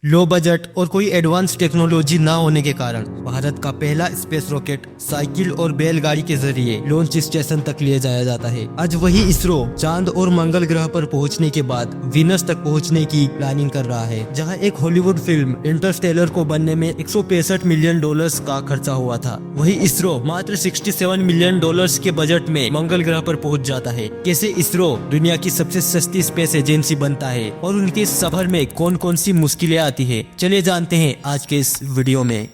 Low budget और कोई advance technology ना होने के कारण भारत का पहला स्पेस रॉकेट साइकिल और बैलगाड़ी के जरिए लॉन्च स्टेशन तक ले जाया जाता है। आज वही इसरो चांद और मंगल ग्रह पर पहुंचने के बाद वीनस तक पहुंचने की प्लानिंग कर रहा है, जहां एक हॉलीवुड फिल्म इंटरस्टेलर को बनने में $165 मिलियन का खर्चा हुआ था। वही इसरो मात्र $67 मिलियन के बजट में मंगल ग्रह पर पहुंच जाता है। कैसे इसरो दुनिया की सबसे सस्ती स्पेस एजेंसी बनता है और उनके सफर में कौन कौन सी मुश्किलें आती है, चलिए जानते हैं आज के इस वीडियो में।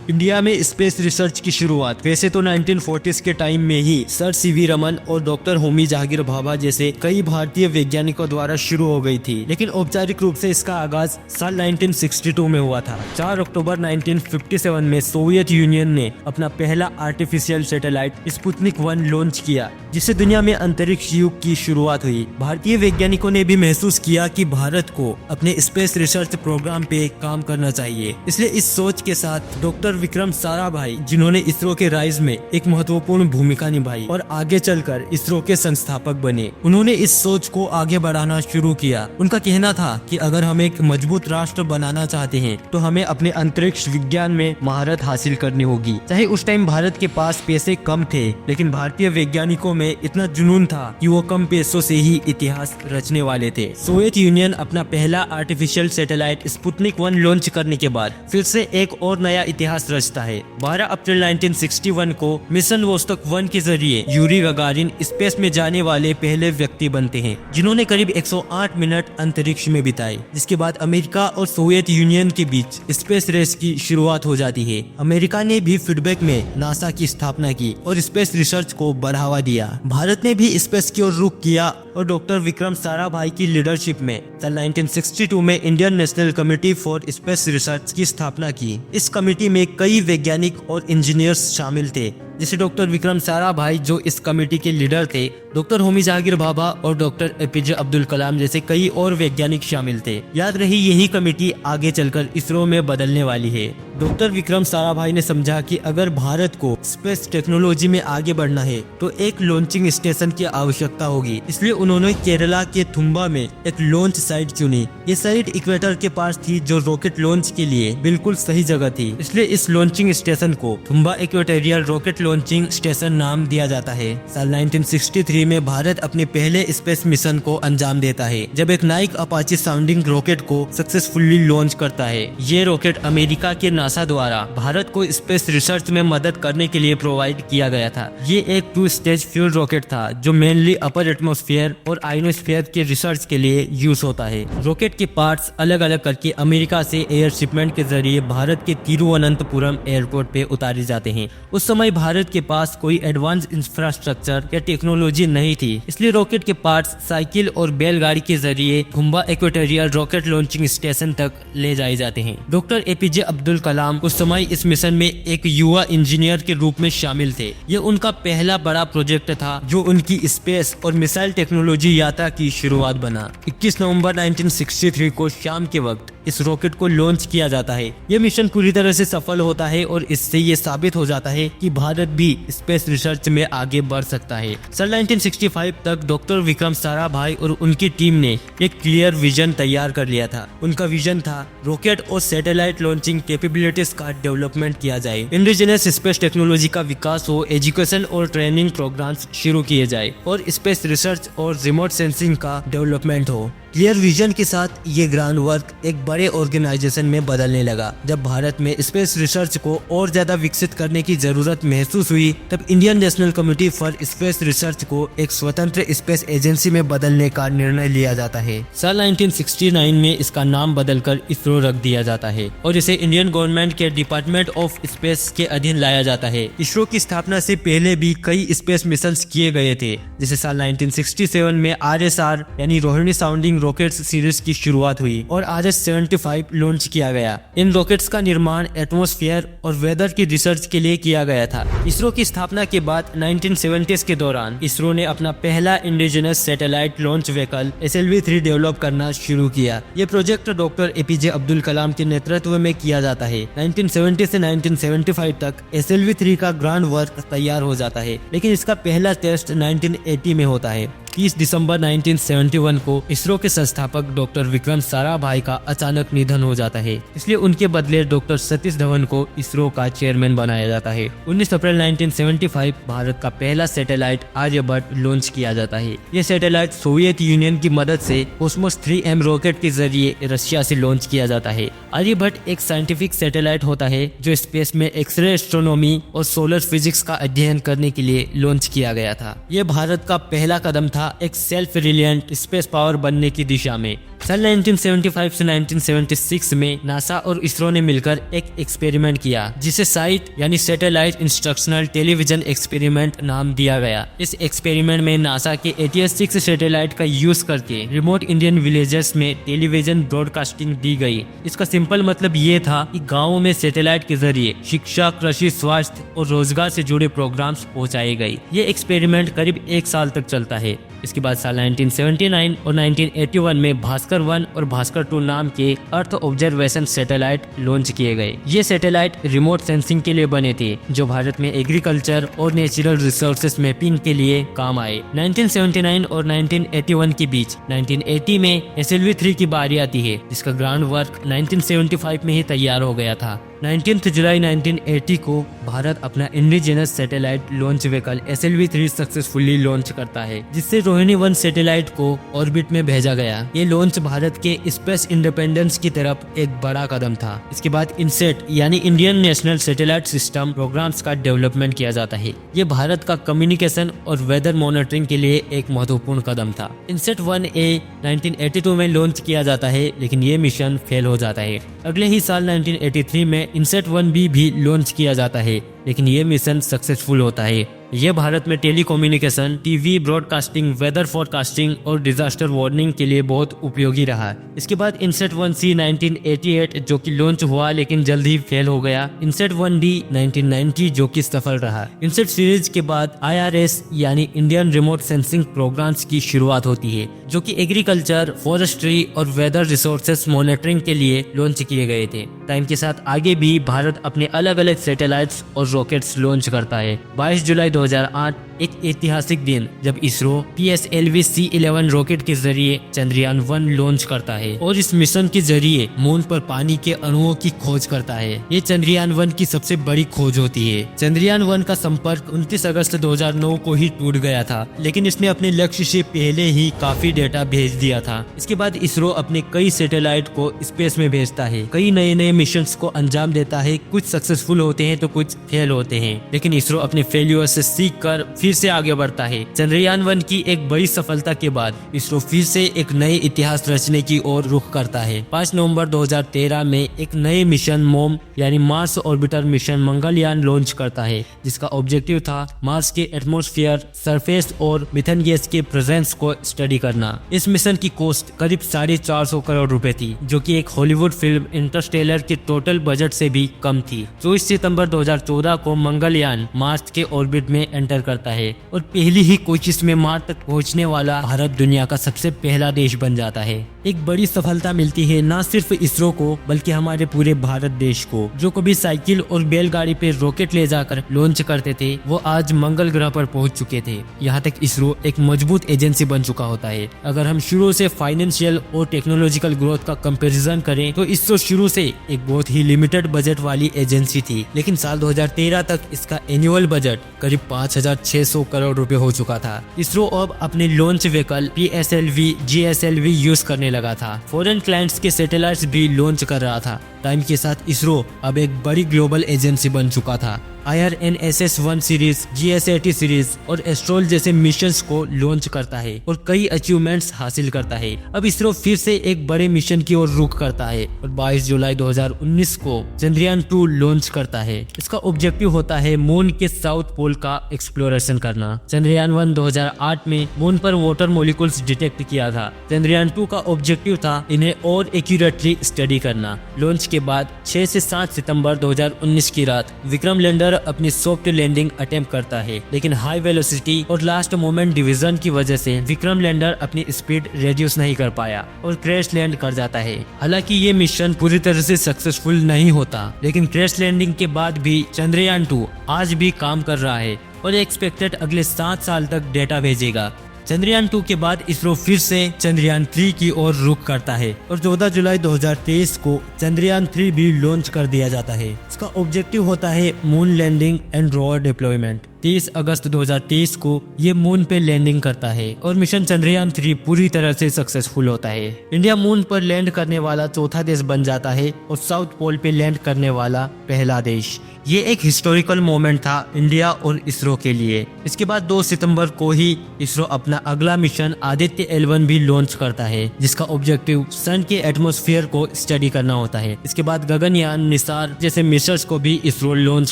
इंडिया में स्पेस रिसर्च की शुरुआत वैसे तो 1940s के टाइम में ही सर सीवी रमन और डॉक्टर होमी जहांगीर भाभा जैसे कई भारतीय वैज्ञानिकों द्वारा शुरू हो गई थी, लेकिन औपचारिक रूप से इसका आगाज साल 1962 में हुआ था। 4 अक्टूबर 1957 में सोवियत यूनियन ने अपना पहला आर्टिफिशियल सैटेलाइट स्पुतनिक 1 लॉन्च किया, जिससे दुनिया में अंतरिक्ष युग की शुरुआत हुई। भारतीय वैज्ञानिकों ने भी महसूस किया कि भारत को अपने स्पेस रिसर्च प्रोग्राम पे काम करना चाहिए, इसलिए इस सोच के साथ डॉक्टर विक्रम साराभाई, जिन्होंने इसरो के राइज में एक महत्वपूर्ण भूमिका निभाई और आगे चलकर इसरो के संस्थापक बने, उन्होंने इस सोच को आगे बढ़ाना शुरू किया। उनका कहना था कि अगर हम एक मजबूत राष्ट्र बनाना चाहते हैं तो हमें अपने अंतरिक्ष विज्ञान में महारत हासिल करनी होगी। चाहे उस टाइम भारत के पास पैसे कम थे, लेकिन भारतीय वैज्ञानिकों में इतना जुनून था कि वो कम पैसों से ही इतिहास रचने वाले थे। सोवियत यूनियन अपना पहला आर्टिफिशियल सैटेलाइट स्पुतनिक 1 लॉन्च करने के बाद फिर से एक और नया इतिहास रचता है। 12 अप्रैल 1961 को मिशन वोस्टोक 1 के जरिए यूरी गगारिन स्पेस में जाने वाले पहले व्यक्ति बनते हैं, जिन्होंने करीब 108 मिनट अंतरिक्ष में बिताए। जिसके बाद अमेरिका और सोवियत यूनियन के बीच स्पेस रेस की शुरुआत हो जाती है। अमेरिका ने भी फीडबैक में नासा की स्थापना की और स्पेस रिसर्च को बढ़ावा दिया। भारत ने भी स्पेस की ओर रुख किया और डॉक्टर विक्रम साराभाई की लीडरशिप में साल 1962 में Indian national committee for space research की स्थापना की। इस कमेटी में कई वैज्ञानिक और इंजीनियर्स शामिल थे, जैसे डॉक्टर विक्रम साराभाई जो इस कमेटी के लीडर थे, डॉक्टर होमी जहांगीर भाभा और डॉक्टर एपीजे अब्दुल कलाम जैसे कई और वैज्ञानिक शामिल थे। याद रही, यही कमेटी आगे चलकर इसरो में बदलने वाली है। डॉक्टर विक्रम साराभाई ने समझा कि अगर भारत को स्पेस टेक्नोलॉजी में आगे बढ़ना है तो एक लॉन्चिंग स्टेशन की आवश्यकता होगी, इसलिए उन्होंने केरला के थुम्बा में एक लॉन्च साइट चुनी। ये साइट इक्वेटर के पास थी, जो रॉकेट लॉन्च के लिए बिल्कुल सही जगह थी, इसलिए इस लॉन्चिंग स्टेशन को Thumba equatorial rocket launching station नाम दिया जाता है। साल 1963 में भारत अपने पहले स्पेस मिशन को अंजाम देता है, जब एक नाइक अपाचे साउंडिंग रॉकेट को सक्सेसफुली लॉन्च करता है। ये रॉकेट अमेरिका के नासा द्वारा भारत को स्पेस रिसर्च में मदद करने के लिए प्रोवाइड किया गया था। ये एक 2 स्टेज फ्यूल रॉकेट था, जो मेनली अपर एटमॉस्फेयर और आयोनोस्फेयर के रिसर्च के लिए यूज होता है। रॉकेट के पार्ट्स अलग अलग करके अमेरिका से एयर शिपमेंट के जरिए भारत के तिरुवनंतपुरम एयरपोर्ट पे उतारे जाते हैं। उस समय भारत के पास कोई एडवांस इंफ्रास्ट्रक्चर या टेक्नोलॉजी नहीं थी, इसलिए रॉकेट के पार्ट्स साइकिल और बैलगाड़ी के जरिए Thumba equatorial rocket launching station तक ले जाए जाते हैं। डॉक्टर एपीजे अब्दुल कलाम उस समय इस मिशन में एक युवा इंजीनियर के रूप में शामिल थे। यह उनका पहला बड़ा प्रोजेक्ट था, जो उनकी स्पेस और मिसाइल टेक्नोलॉजी यात्रा की शुरुआत बना। 21 नवंबर 1963 को शाम के वक्त इस रॉकेट को लॉन्च किया जाता है। यह मिशन पूरी तरह से सफल होता है और इससे ये साबित हो जाता है कि भारत भी स्पेस रिसर्च में आगे बढ़ सकता है। साल 1965 तक डॉक्टर विक्रम साराभाई और उनकी टीम ने एक क्लियर विजन तैयार कर लिया था। उनका विजन था रॉकेट और सैटेलाइट लॉन्चिंग कैपेबिलिटीज का डेवलपमेंट किया जाए, इंडिजिनस स्पेस टेक्नोलॉजी का विकास हो, एजुकेशन और ट्रेनिंग प्रोग्राम्स शुरू किए जाए और स्पेस रिसर्च और रिमोट सेंसिंग का डेवलपमेंट हो। क्लियर विजन के साथ ये ग्राउंड वर्क एक बड़े ऑर्गेनाइजेशन में बदलने लगा। जब भारत में स्पेस रिसर्च को और ज्यादा विकसित करने की जरूरत महसूस हुई, तब Indian national committee for space research को एक स्वतंत्र स्पेस एजेंसी में बदलने का निर्णय लिया जाता है। साल 1969 में इसका नाम बदलकर इसरो रख दिया जाता है और इसे इंडियन गवर्नमेंट के डिपार्टमेंट ऑफ स्पेस के अधीन लाया जाता है। इसरो की स्थापना से पहले भी कई स्पेस मिशन किए गए थे, जैसे साल 1967 में RSR यानी रोहिणी साउंडिंग रॉकेट्स सीरीज की शुरुआत हुई और RS-75 लॉन्च किया गया। इन रॉकेट्स का निर्माण एटमॉस्फेयर और वेदर की रिसर्च के लिए किया गया था। इसरो की स्थापना के बाद 1970s के दौरान इसरो ने अपना पहला indigenous satellite launch vehicle SLV-3 develop करना शुरू किया। ये project doctor APJ Abdul Kalam के नेतृत्व में किया जाता है। 1970 से 1975 तक SLV-3 का ग्राउंड वर्क तैयार हो जाता है, लेकिन इसका पहला टेस्ट 1980 में होता है। 30 दिसंबर 1971 को इसरो के संस्थापक डॉक्टर विक्रम साराभाई का अचानक निधन हो जाता है, इसलिए उनके बदले डॉक्टर सतीश धवन को इसरो का चेयरमैन बनाया जाता है। 19 अप्रैल 1975 भारत का पहला सैटेलाइट आर्यभट्ट लॉन्च किया जाता है। ये सैटेलाइट सोवियत यूनियन की मदद से कॉस्मोस 3M रॉकेट के जरिए रशिया से लॉन्च किया जाता है। आर्यभट्ट एक साइंटिफिक सैटेलाइट होता है जो स्पेस में एक्सरे एस्ट्रोनॉमी और सोलर फिजिक्स का अध्ययन करने के लिए लॉन्च किया गया था। यह भारत का पहला कदम था एक सेल्फ रिलायंट स्पेस पावर बनने की दिशा में। साल 1975 से 1976 में नासा और इसरो ने मिलकर एक एक्सपेरिमेंट किया जिसे साइट यानी सैटेलाइट इंस्ट्रक्शनल टेलीविजन एक्सपेरिमेंट नाम दिया गया। इस एक्सपेरिमेंट में नासा के ATS-6 सैटेलाइट का यूज करके रिमोट इंडियन विलेजेस में टेलीविजन ब्रॉडकास्टिंग दी गई। इसका सिंपल मतलब ये था कि गाँवों में सैटेलाइट के जरिए शिक्षा, कृषि, स्वास्थ्य और रोजगार से जुड़े प्रोग्राम्स पहुँचाए गए। ये एक्सपेरिमेंट करीब 1 साल तक चलता है। इसके बाद साल 1979 और 1981 में भास्कर 1 और भास्कर 2 नाम के अर्थ ऑब्जर्वेशन सैटेलाइट लॉन्च किए गए। ये सैटेलाइट रिमोट सेंसिंग के लिए बने थे जो भारत में एग्रीकल्चर और नेचुरल रिसोर्सेज मैपिंग के लिए काम आए। 1979 और 1981 के बीच 1980 में SLV-3 की बारी आती है जिसका ग्राउंड वर्क 1975 में ही तैयार हो गया था। 19 जुलाई 1980 को भारत अपना indigenous satellite launch vehicle SLV-3 successfully launch करता है जिससे रोहिणी 1 सैटेलाइट को ऑर्बिट में भेजा गया। ये लॉन्च भारत के स्पेस इंडिपेंडेंस की तरफ एक बड़ा कदम था। इसके बाद इनसेट यानी Indian national satellite system programmes का डेवलपमेंट किया जाता है। ये भारत का कम्युनिकेशन और वेदर मॉनिटरिंग के लिए एक महत्वपूर्ण कदम था। इनसेट 1A 1982 में लॉन्च किया जाता है लेकिन ये मिशन फेल हो जाता है। अगले ही साल 1983 में इनसेट 1B भी लॉन्च किया जाता है लेकिन ये मिशन सक्सेसफुल होता है। यह भारत में telecommunication, TV broadcasting, weather forecasting और डिजास्टर वार्निंग के लिए बहुत उपयोगी रहा। इसके बाद इनसेट 1C 1988 जो कि लॉन्च हुआ लेकिन जल्द ही फेल हो गया। इनसेट 1D 1990 जो कि सफल रहा। इनसेट सीरीज के बाद IRS यानी इंडियन रिमोट सेंसिंग प्रोग्राम्स की शुरुआत होती है जो कि एग्रीकल्चर, फॉरेस्ट्री और वेदर रिसोर्सेस मॉनिटरिंग के लिए लॉन्च किए गए थे। टाइम के साथ आगे भी भारत अपने अलग अलग सैटेलाइट्स और रॉकेट्स लॉन्च करता है। 22 जुलाई 2008 एक ऐतिहासिक दिन जब इसरो PSLV-C11 रॉकेट के जरिए चंद्रयान 1 लॉन्च करता है और इस मिशन के जरिए मून पर पानी के अणुओं की खोज करता है। ये चंद्रयान 1 की सबसे बड़ी खोज होती है। चंद्रयान 1 का संपर्क 29 अगस्त 2009 को ही टूट गया था लेकिन इसने अपने लक्ष्य से पहले ही काफी डेटा भेज दिया था। इसके बाद इसरो अपने कई सैटेलाइट को स्पेस में भेजता है, कई नए मिशन को अंजाम देता है। कुछ सक्सेसफुल होते हैं तो कुछ फेल होते हैं लेकिन इसरो अपने फेल्यूर से सीख कर फिर से आगे बढ़ता है। चंद्रयान 1 की एक बड़ी सफलता के बाद इसरो फिर से एक नए इतिहास रचने की ओर रुख करता है। 5 नवंबर 2013 में एक नए मिशन मोम यानी Mars orbiter mission Mangalyaan launch करता है जिसका ऑब्जेक्टिव था मार्स के एटमॉस्फेयर, सरफेस और मीथेन गैस के प्रेजेंस को स्टडी करना। इस मिशन की कॉस्ट करीब 450 करोड़ रुपए थी जो कि एक हॉलीवुड फिल्म इंटरस्टेलर के टोटल बजट से भी कम थी। 24 सितंबर 2014 को मंगलयान मार्स के ऑर्बिट में एंटर करता है और पहली ही कोशिश में मार्स तक पहुंचने वाला भारत दुनिया का सबसे पहला देश बन जाता है। एक बड़ी सफलता मिलती है न सिर्फ इसरो को बल्कि हमारे पूरे भारत देश को। जो कभी साइकिल और बैलगाड़ी पे रॉकेट ले जाकर लॉन्च करते थे वो आज मंगल ग्रह पर पहुंच चुके थे। यहाँ तक इसरो एक मजबूत एजेंसी बन चुका होता है। अगर हम शुरू से फाइनेंशियल और टेक्नोलॉजिकल ग्रोथ का कंपैरिजन करें तो इसरो शुरू से एक बहुत ही लिमिटेड बजट वाली एजेंसी थी लेकिन साल 2013 तक इसका एनुअल बजट करीब 5600 करोड़ रुपए हो चुका था। इसरो अब अपने launch vehicle PSLV, GSLV use करने लगा था। फॉरेन क्लाइंट्स के सैटेलाइट्स भी लॉन्च कर रहा था। टाइम के साथ इसरो अब एक बड़ी ग्लोबल एजेंसी बन चुका था। IRNSS-1 सीरीज, GS-80 सीरीज और एस्ट्रोल जैसे मिशंस को लॉन्च करता है और कई अचीवमेंट्स हासिल करता है। अब इसरो फिर से एक बड़े मिशन की ओर रुख करता है और 22 जुलाई 2019 को चंद्रयान 2 लॉन्च करता है। इसका ऑब्जेक्टिव होता है मून के साउथ पोल का एक्सप्लोरेशन करना। चंद्रयान 1 2008 में मून पर वाटर मॉलिक्यूल्स डिटेक्ट किया था। चंद्रयान 2 का ऑब्जेक्टिव था इन्हें और एक्यूरेटली स्टडी करना। लॉन्च के बाद 6 से 7 सितंबर 2019 की रात विक्रम लैंडर अपनी सॉफ्ट लैंडिंग अटेम्प्ट करता है लेकिन हाई वेलोसिटी और लास्ट मोमेंट डिवीजन की वजह से विक्रम लैंडर अपनी स्पीड रिड्यूस नहीं कर पाया और क्रैश लैंड कर जाता है। हालांकि ये मिशन पूरी तरह से सक्सेसफुल नहीं होता लेकिन क्रैश लैंडिंग के बाद भी चंद्रयान 2 आज भी काम कर रहा है और एक्सपेक्टेड अगले 7 साल तक डेटा भेजेगा। चंद्रयान 2 के बाद इसरो फिर से चंद्रयान 3 की ओर रुख करता है और 14 जुलाई 2023 को चंद्रयान 3 भी लॉन्च कर दिया जाता है। इसका ऑब्जेक्टिव होता है moon landing and rover deployment. 30 अगस्त 2023 को ये मून पे लैंडिंग करता है और मिशन चंद्रयान 3 पूरी तरह से सक्सेसफुल होता है। इंडिया मून पर लैंड करने वाला चौथा देश बन जाता है और साउथ पोल पे लैंड करने वाला पहला देश। ये एक हिस्टोरिकल मोमेंट था इंडिया और इसरो के लिए। इसके बाद 2 सितंबर को ही इसरो अपना अगला मिशन आदित्य L1 भी लॉन्च करता है, जिसका ऑब्जेक्टिव सन के एटमॉस्फेयर को स्टडी करना होता है। इसके बाद गगनयान, निसार जैसे मिशंस को भी इसरो लॉन्च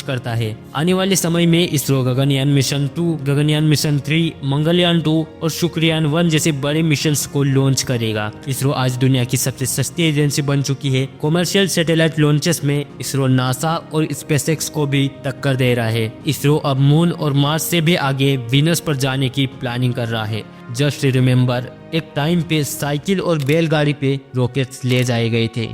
करता है। आने वाले समय में इसरो गगनयान मिशन 2, गगनयान मिशन 3, मंगलयान 2 और शुक्रयान 1 जैसे बड़े मिशंस को लॉन्च करेगा। इसरो आज दुनिया की सबसे सस्ती एजेंसी बन चुकी है। कॉमर्शियल सैटेलाइट लॉन्चेस में इसरो नासा और स्पेसएक्स को भी टक्कर दे रहा है। इसरो अब मून और मार्स से भी आगे वीनस पर जाने की प्लानिंग कर रहा है। जस्ट रिमेम्बर, एक टाइम पे साइकिल और बैलगाड़ी पे रॉकेट्स ले जाए गए थे।